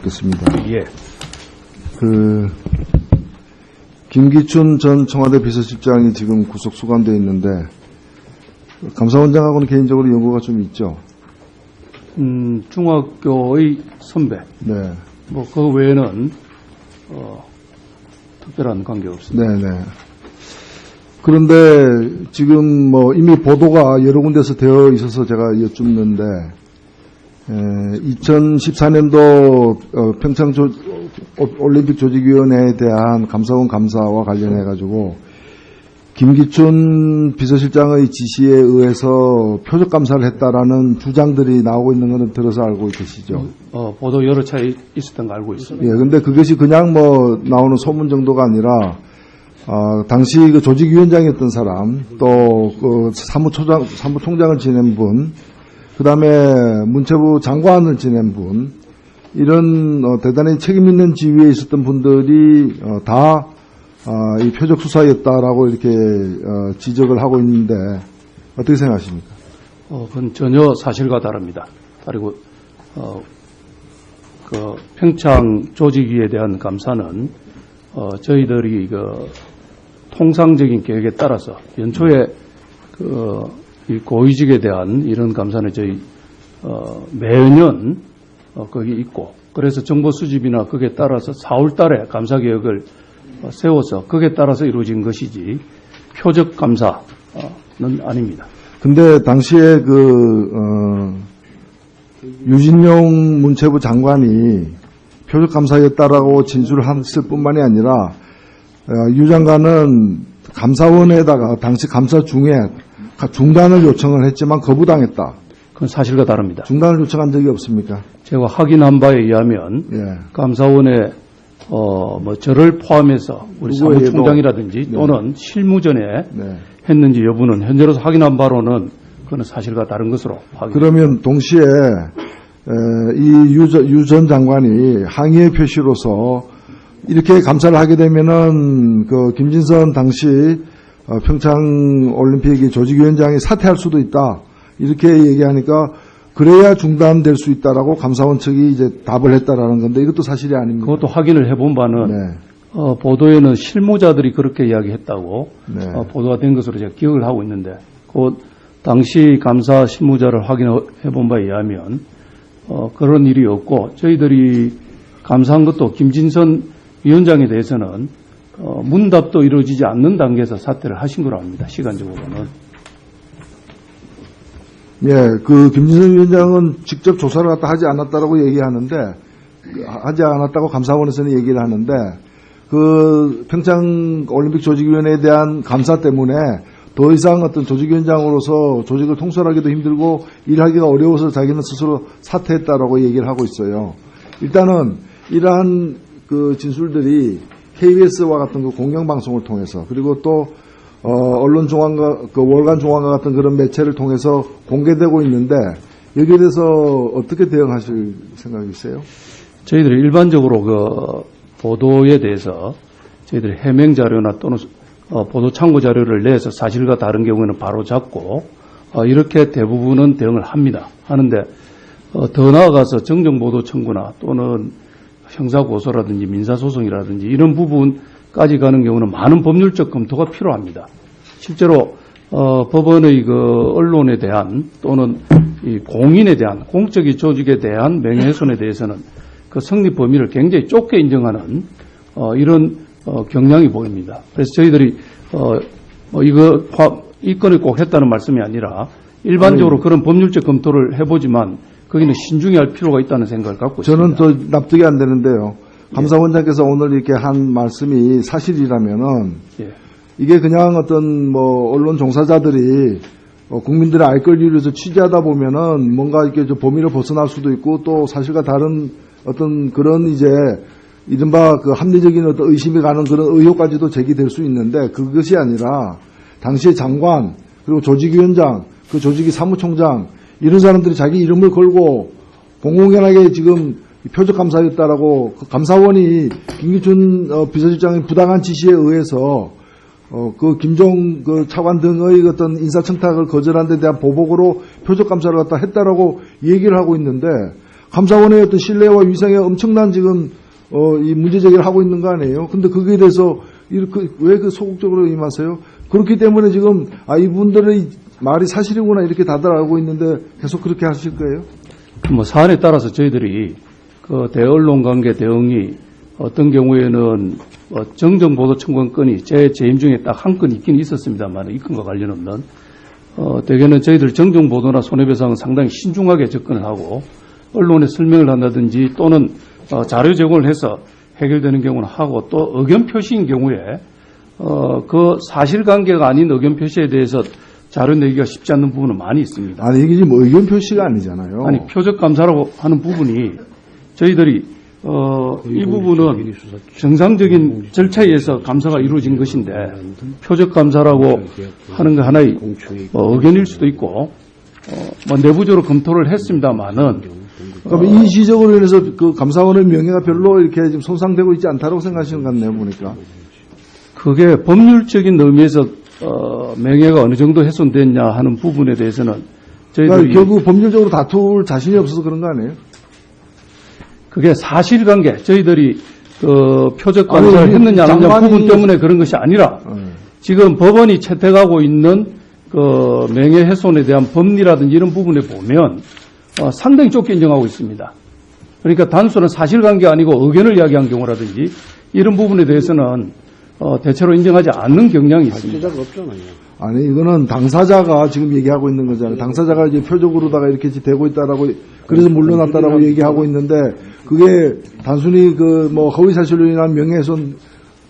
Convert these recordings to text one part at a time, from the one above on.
묻겠습니다. 예. 김기춘 전 청와대 비서실장이 지금 구속 수감되어 있는데 감사원장하고는 개인적으로 연고가 좀 있죠. 중학교의 선배. 네, 그 외에는 특별한 관계 없습니다. 네. 그런데 지금 이미 보도가 여러 군데서 되어 있어서 제가 여쭙는데 2014년도 평창 올림픽 조직위원회에 대한 감사원 감사와 관련해 가지고 김기춘 비서실장의 지시에 의해서 표적 감사를 했다라는 주장들이 나오고 있는 것은 들어서 알고 계시죠? 보도 여러 차례 있었던 거 알고 있습니다. 예, 근데 그것이 그냥 나오는 소문 정도가 아니라 당시 그 조직위원장이었던 사람, 또 그 사무총장을 지낸 분, 그 다음에 문체부 장관을 지낸 분, 이런 대단히 책임 있는 지위에 있었던 분들이 다 이 표적 수사였다라고 이렇게 지적을 하고 있는데 어떻게 생각하십니까? 그건 전혀 사실과 다릅니다. 그리고 그 평창 조직위에 대한 감사는 저희들이 통상적인 계획에 따라서 연초에 이 고위직에 대한 이런 감사는 저희 매년 거기 있고, 그래서 정보 수집이나 그게 따라서 4월 달에 감사 계획을 세워서 거기에 따라서 이루어진 것이지 표적 감사는 아닙니다. 근데 당시에 유진용 문체부 장관이 표적 감사였다라고 진술을 했을 뿐만이 아니라 유 장관은 감사원에다가 당시 감사 중에 중단을 요청을 했지만 거부당했다. 그건 사실과 다릅니다. 중단을 요청한 적이 없습니까? 제가 확인한 바에 의하면 감사원에 저를 포함해서 우리 사무총장이라든지 또는 실무전에 했는지 여부는 현재로서 확인한 바로는 그건 사실과 다른 것으로 확인. 그러면 동시에 이 유 전 장관이 항의의 표시로서 이렇게 감사를 하게 되면은 김진선 당시 평창 올림픽 조직위원장이 사퇴할 수도 있다. 이렇게 얘기하니까 그래야 중단될 수 있다라고 감사원 측이 이제 답을 했다라는 건데 이것도 사실이 아닙니다. 그것도 확인을 해본 바는 보도에는 실무자들이 그렇게 이야기했다고 보도가 된 것으로 제가 기억을 하고 있는데 그 당시 감사 실무자를 확인해 본 바에 의하면 그런 일이 없고 저희들이 감사한 것도 김진선 위원장에 대해서는 문답도 이루어지지 않는 단계에서 사퇴를 하신 거로 압니다. 시간적으로는. 예, 김진선 위원장은 직접 조사를 갖다 하지 않았다라고 얘기하는데, 하지 않았다고 감사원에서는 얘기를 하는데, 평창 올림픽 조직위원회에 대한 감사 때문에 더 이상 어떤 조직위원장으로서 조직을 통솔하기도 힘들고 일하기가 어려워서 자기는 스스로 사퇴했다라고 얘기를 하고 있어요. 일단은 이러한 진술들이 KBS와 같은 공영방송을 통해서 그리고 또 언론 중앙과 월간 중앙과 같은 그런 매체를 통해서 공개되고 있는데 여기에 대해서 어떻게 대응하실 생각이세요? 저희들이 일반적으로 보도에 대해서 저희들이 해명 자료나 또는 보도 참고 자료를 내서 사실과 다른 경우에는 바로 잡고 이렇게 대부분은 대응을 합니다. 하는데 더 나아가서 정정보도 청구나 또는 형사고소라든지 민사소송이라든지 이런 부분까지 가는 경우는 많은 법률적 검토가 필요합니다. 실제로 법원의 언론에 대한 또는 이 공인에 대한 공적인 조직에 대한 명예훼손에 대해서는 그 성립 범위를 굉장히 좁게 인정하는 이런 경향이 보입니다. 그래서 저희들이 이 건을 꼭 했다는 말씀이 아니라 일반적으로 그런 법률적 검토를 해보지만 거기는 신중히 할 필요가 있다는 생각을 갖고 있습니다. 저는 또 납득이 안 되는데요. 감사원장께서 오늘 이렇게 한 말씀이 사실이라면은 이게 그냥 어떤 언론 종사자들이 국민들의 알 권리를 위해서 취재하다 보면은 뭔가 이렇게 범위를 벗어날 수도 있고 또 사실과 다른 어떤 그런 이제 이른바 합리적인 어떤 의심이 가는 그런 의혹까지도 제기될 수 있는데 그것이 아니라 당시의 장관 그리고 조직위원장 그 조직위 사무총장 이런 사람들이 자기 이름을 걸고 공공연하게 지금 표적 감사였다라고 감사원이 김기춘 비서실장의 부당한 지시에 의해서 김종 차관 등의 어떤 인사청탁을 거절한 데 대한 보복으로 표적 감사를 갖다 했다라고 얘기를 하고 있는데 감사원의 어떤 신뢰와 위상에 엄청난 지금 이 문제 제기를 하고 있는 거 아니에요? 근데 거기에 대해서 이렇게 왜 그 소극적으로 임하세요? 그렇기 때문에 지금 이분들의 말이 사실이구나 이렇게 다들 알고 있는데 계속 그렇게 하실 거예요? 뭐 사안에 따라서 저희들이 그 대언론 관계 대응이 어떤 경우에는 정정보도 청구권이 제 재임 중에 딱 한 건 있긴 있었습니다만 이 건과 관련 없는 대개는 저희들 정정보도나 손해배상은 상당히 신중하게 접근을 하고 언론에 설명을 한다든지 또는 자료 제공을 해서 해결되는 경우는 하고 또 의견 표시인 경우에 그 사실관계가 아닌 의견 표시에 대해서 자료 내기가 쉽지 않는 부분은 많이 있습니다. 아니 이게 지금 의견 표시가 아니잖아요. 아니 표적 감사라고 하는 부분이 저희들이 이 부분은 정상적인 절차에 의해서 감사가 이루어진 것인데 표적 감사라고 하는 거 하나의 의견일 수도 있고 뭐 내부적으로 검토를 했습니다만은 그럼 이 지적으로 인해서 그 감사원의 명예가 별로 이렇게 지금 손상되고 있지 않다고 생각하시는 것 같네요, 보니까. 그게 법률적인 의미에서 명예가 어느 정도 훼손됐냐 하는 부분에 대해서는 저희들이 그러니까 결국 법률적으로 다툴 자신이 없어서 그런 거 아니에요? 그게 사실관계 저희들이 그 표적 감사를 했느냐 안 했느냐 부분 때문에 그런 것이 아니라 지금 법원이 채택하고 있는 그 명예훼손에 대한 법리라든지 이런 부분에 보면 상당히 좁게 인정하고 있습니다. 그러니까 단순한 사실관계 아니고 의견을 이야기한 경우라든지 이런 부분에 대해서는 대체로 인정하지 않는 경향이 있습니다. 아니 이거는 당사자가 지금 얘기하고 있는 거잖아요. 당사자가 이제 표적으로다가 이렇게 되고 있다라고 그래서 물러났다라고 얘기하고 있는데 그게 단순히 그 뭐 허위 사실로 인한 명예훼손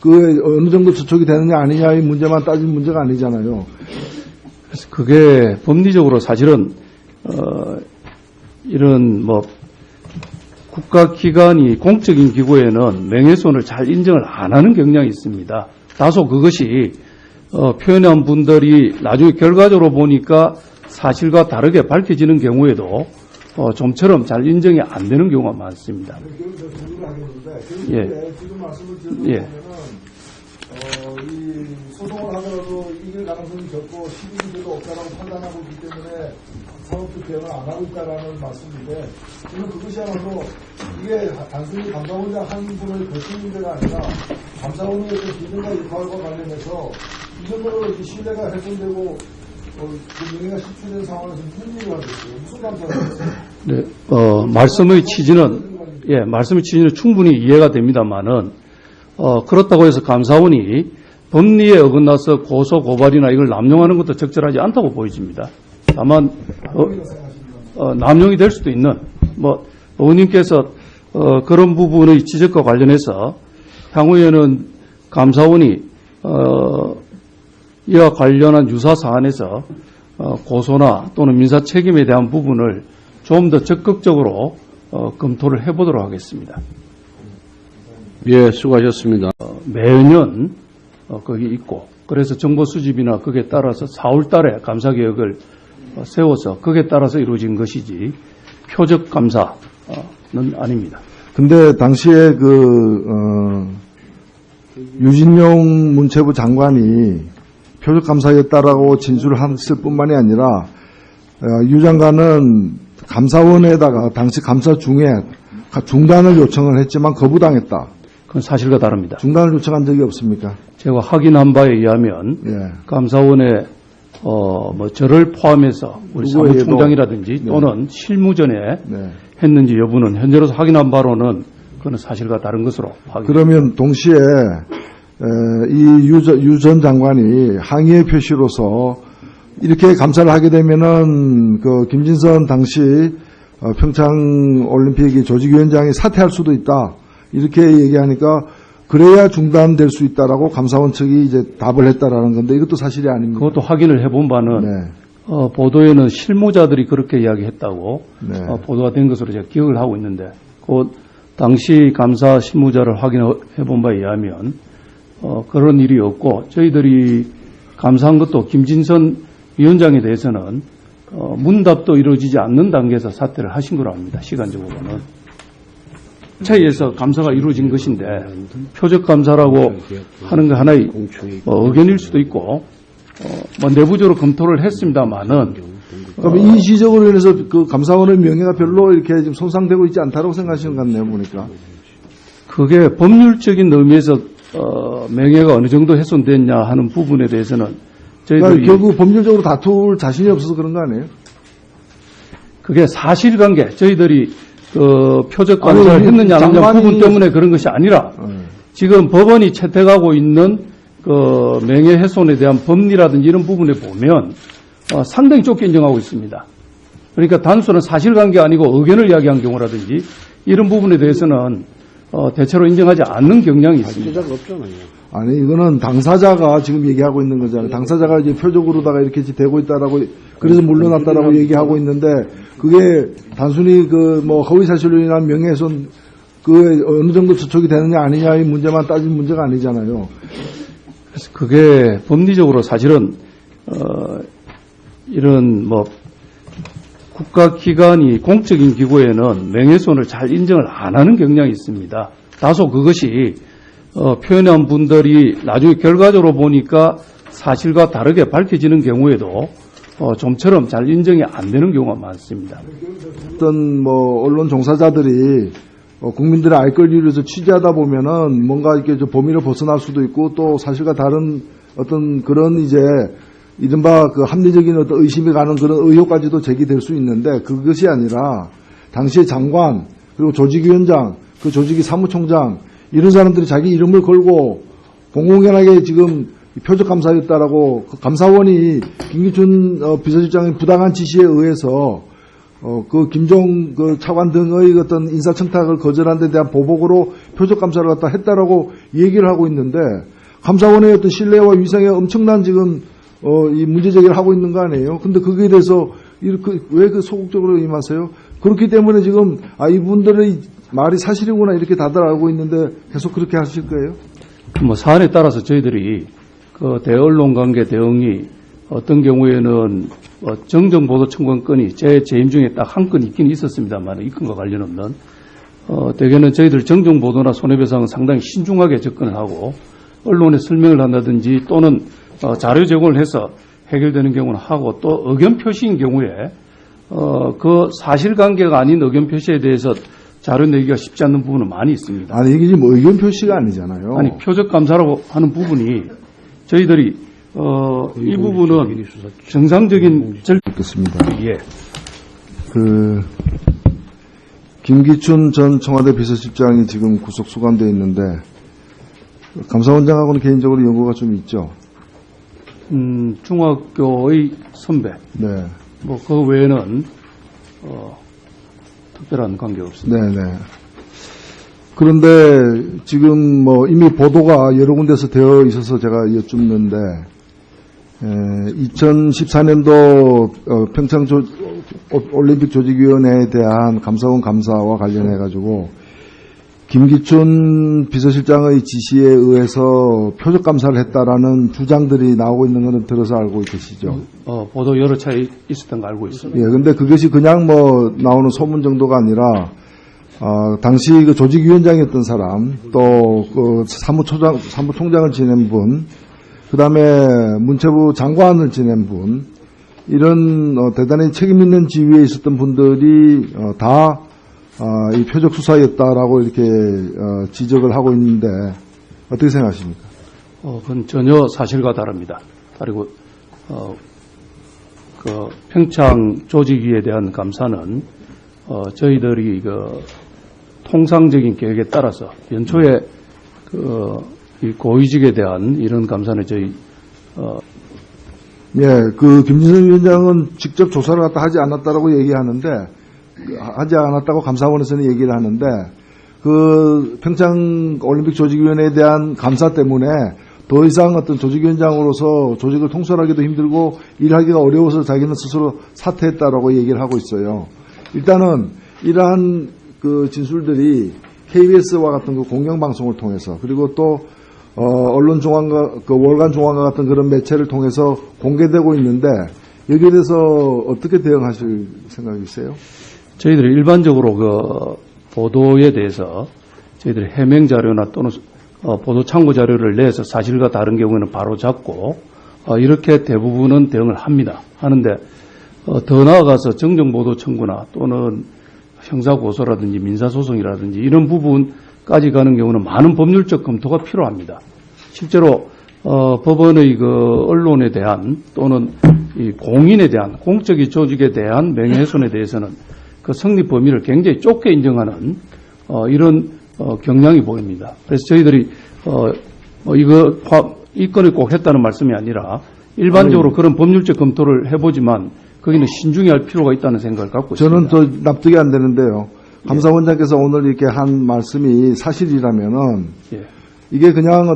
그 어느 정도 저촉이 되느냐 아니냐의 문제만 따진 문제가 아니잖아요. 그래서 그게 법리적으로 사실은 이런 뭐 국가기관이 공적인 기구에는 명예훼손을 잘 인정을 안 하는 경향이 있습니다. 다소 그것이 표현한 분들이 나중에 결과적으로 보니까 사실과 다르게 밝혀지는 경우에도 좀처럼 잘 인정이 안 되는 경우가 많습니다. 예. 지금 말씀을 드리면 예. 이 소송을 하더라도 이길 가능성이 적고 시비문제도 없다라고 판단하고 있기 때문에 사법적 대응을 안 하고 있다라는 말씀인데 저는 그것이야말로 이게 단순히 감사원장 한 분의 결정 문제가 아니라 감사원의 어떤 기능과 역할과 관련해서 이 정도로 신뢰가 훼손되고 그 명예가 실추된 상황에서 무슨 일이 하겠어요? 무슨 감사를 했어요? 네, 말씀의 취지는 충분히 이해가 됩니다만은 그렇다고 해서 감사원이 법리에 어긋나서 고소 고발이나 이걸 남용하는 것도 적절하지 않다고 보여집니다. 다만 남용이 될 수도 있는 뭐 의원님께서 그런 부분의 지적과 관련해서 향후에는 감사원이 이와 관련한 유사 사안에서 고소나 또는 민사 책임에 대한 부분을 좀 더 적극적으로 검토를 해보도록 하겠습니다. 예, 수고하셨습니다. 매년 거기 있고 그래서 정보 수집이나 그에 따라서 4월 달에 감사 계획을 세워서 그에 따라서 이루어진 것이지 표적 감사는 아닙니다. 근데 당시에 유진용 문체부 장관이 표적 감사였다라고 진술을 했을 뿐만이 아니라 유 장관은 감사원에다가 당시 감사 중에 중단을 요청을 했지만 거부당했다. 그건 사실과 다릅니다. 중단을 요청한 적이 없습니까? 제가 확인한 바에 의하면 예. 감사원에 뭐 저를 포함해서 우리 누구에게도, 사무총장이라든지 또는 실무전에 네. 했는지 여부는 현재로서 확인한 바로는 그건 사실과 다른 것으로 확인. 그러면 동시에 이 유 전 장관이 항의의 표시로서 이렇게 감사를 하게 되면은 그 김진선 당시 평창 올림픽 조직위원장이 사퇴할 수도 있다. 이렇게 얘기하니까 그래야 중단될 수 있다라고 감사원 측이 이제 답을 했다라는 건데 이것도 사실이 아닙니까? 그것도 확인을 해본 바는 네. 보도에는 실무자들이 그렇게 이야기했다고 네. 보도가 된 것으로 제가 기억을 하고 있는데 그 당시 감사 실무자를 확인해 본 바에 의하면 그런 일이 없고 저희들이 감사한 것도 김진선 위원장에 대해서는 문답도 이루어지지 않는 단계에서 사퇴를 하신 거로 압니다. 시간적으로는. 차이에서 감사가 이루어진 것인데 표적 감사라고 하는 거 하나의 의견일 수도 있고 뭐 내부적으로 검토를 했습니다만은 그럼 이 지적으로 인해서 그 감사원의 명예가 별로 이렇게 지금 손상되고 있지 않다고 생각하시는 것 같네요, 보니까. 그게 법률적인 의미에서 명예가 어느 정도 훼손됐냐 하는 부분에 대해서는 그러니까 저희들이 결국 법률적으로 다툴 자신이 없어서 그런 거 아니에요? 그게 사실관계 저희들이 그 표적 감사를 아니, 했느냐 안 했느냐 장관이- 부분 때문에 그런 것이 아니라 지금 법원이 채택하고 있는 그 명예훼손에 대한 법리라든지 이런 부분에 보면 상당히 좁게 인정하고 있습니다. 그러니까 단순한 사실관계 아니고 의견을 이야기한 경우라든지 이런 부분에 대해서는 대체로 인정하지 않는 경향이 있습니다. 기자가 없잖아요. 아니, 이거는 당사자가 지금 얘기하고 있는 거잖아요. 당사자가 이제 표적으로다가 이렇게 되고 있다라고, 그래서 물러났다라고 얘기하고 있는데, 그게 단순히 그 뭐 허위사실로 인한 명예훼손, 그 어느 정도 저촉이 되느냐 아니냐의 문제만 따진 문제가 아니잖아요. 그래서 그게 법리적으로 사실은 이런 뭐 국가기관이 공적인 기구에는 명예훼손을 잘 인정을 안 하는 경향이 있습니다. 다소 그것이 표현한 분들이 나중에 결과적으로 보니까 사실과 다르게 밝혀지는 경우에도 좀처럼 잘 인정이 안 되는 경우가 많습니다. 어떤 뭐 언론 종사자들이 국민들의 알 권리를 위해서 취재하다 보면은 뭔가 이렇게 좀 범위를 벗어날 수도 있고 또 사실과 다른 어떤 그런 이제 이른바 그 합리적인 어떤 의심이 가는 그런 의혹까지도 제기될 수 있는데 그것이 아니라 당시의 장관 그리고 조직위원장 그 조직위 사무총장 이런 사람들이 자기 이름을 걸고 공공연하게 지금 표적감사였다라고 그 감사원이 김기춘 비서실장의 부당한 지시에 의해서 그 김종 그 차관 등의 어떤 인사청탁을 거절한 데 대한 보복으로 표적감사를 갖다 했다라고 얘기를 하고 있는데 감사원의 어떤 신뢰와 위상에 엄청난 지금 이 문제 제기를 하고 있는 거 아니에요? 근데 거기에 대해서 이렇게 왜 그 소극적으로 임하세요? 그렇기 때문에 지금 이분들의 말이 사실이구나 이렇게 다들 알고 있는데 계속 그렇게 하실 거예요? 뭐 사안에 따라서 저희들이 그 대언론 관계 대응이 어떤 경우에는 정정보도 청구권이 제 재임 중에 딱 한 건 있긴 있었습니다만 이 건과 관련 없는 대개는 저희들 정정보도나 손해배상은 상당히 신중하게 접근을 하고 언론에 설명을 한다든지 또는 자료 제공을 해서 해결되는 경우는 하고 또 의견 표시인 경우에 그 사실관계가 아닌 의견 표시에 대해서 자료 내기가 쉽지 않는 부분은 많이 있습니다. 아니 이게 지금 의견 표시가 아니잖아요. 아니 표적 감사라고 하는 부분이 저희들이 이 부분은 정상적인 듣겠습니다. 예. 그 김기춘 전 청와대 비서실장이 지금 구속 수감되어 있는데 감사원장하고는 개인적으로 연고가 좀 있죠. 중학교의 선배. 네, 뭐 그 외에는 특별한 관계 없습니다. 네. 그런데 지금 뭐 이미 보도가 여러 군데서 되어 있어서 제가 여쭙는데 2014년도 평창 올림픽 조직위원회에 대한 감사원 감사와 관련해 가지고 김기춘 비서실장의 지시에 의해서 표적 감사를 했다라는 주장들이 나오고 있는 것은 들어서 알고 계시죠? 보도 여러 차례 있었던 거 알고 있습니다. 예, 근데 그것이 그냥 뭐 나오는 소문 정도가 아니라 당시 그 조직위원장이었던 사람, 또 그 사무총장을 지낸 분, 그 다음에 문체부 장관을 지낸 분, 이런 대단히 책임 있는 지위에 있었던 분들이 다 이 표적 수사였다라고 이렇게 지적을 하고 있는데 어떻게 생각하십니까? 그건 전혀 사실과 다릅니다. 그리고 그 평창 조직위에 대한 감사는 저희들이 그 통상적인 계획에 따라서 연초에 이 고위직에 대한 이런 감사는 저희 그 김진성 위원장은 직접 조사를 갖다 하지 않았다라고 얘기하는데 하지 않았다고 감사원에서는 얘기를 하는데 그 평창 올림픽 조직위원회에 대한 감사 때문에 더 이상 어떤 조직위원장으로서 조직을 통솔하기도 힘들고 일하기가 어려워서 자기는 스스로 사퇴했다라고 얘기를 하고 있어요. 일단은 이러한 그 진술들이 KBS와 같은 그 공영방송을 통해서 그리고 또 언론 종합과 그 월간 종합과 같은 그런 매체를 통해서 공개되고 있는데 여기에 대해서 어떻게 대응하실 생각이세요? 저희들이 일반적으로 그 보도에 대해서 저희들이 해명 자료나 또는 보도 참고 자료를 내서 사실과 다른 경우에는 바로 잡고 이렇게 대부분은 대응을 합니다. 하는데 더 나아가서 정정보도 청구나 또는 형사고소라든지 민사소송이라든지 이런 부분까지 가는 경우는 많은 법률적 검토가 필요합니다. 실제로 법원의 그 언론에 대한 또는 이 공인에 대한 공적인 조직에 대한 명예훼손에 대해서는 그 성립 범위를 굉장히 좁게 인정하는 이런 경향이 보입니다. 그래서 저희들이 이 건을 꼭 했다는 말씀이 아니라 일반적으로 그런 법률적 검토를 해보지만 거기는 신중히 할 필요가 있다는 생각을 갖고 저는 있습니다. 더 납득이 안 되는데요. 감사원장께서 오늘 이렇게 한 말씀이 사실이라면은 예. 이게 그냥